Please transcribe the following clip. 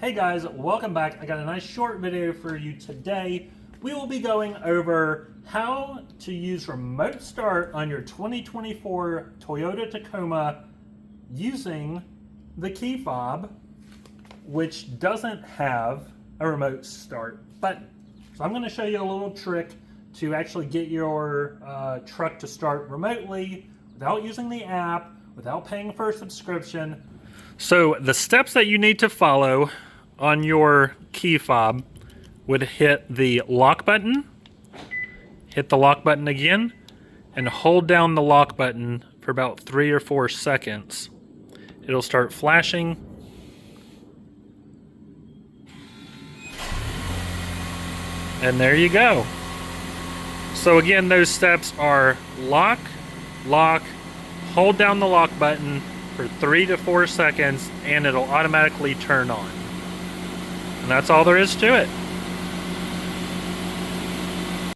Hey guys, welcome back. I got a nice short video for you today. We will be going over how to use remote start on your 2024 Toyota Tacoma using the key fob, which doesn't have a remote start button. So I'm going to show you a little trick to actually get your truck to start remotely without using the app, without paying for a subscription. So the steps that you need to follow on your key fob would hit the lock button, hit the lock button again, and hold down the lock button for about 3 or 4 seconds. It'll start flashing. And there you go. So again, those steps are lock, lock, hold down the lock button for 3 to 4 seconds, and it'll automatically turn on. And that's all there is to it.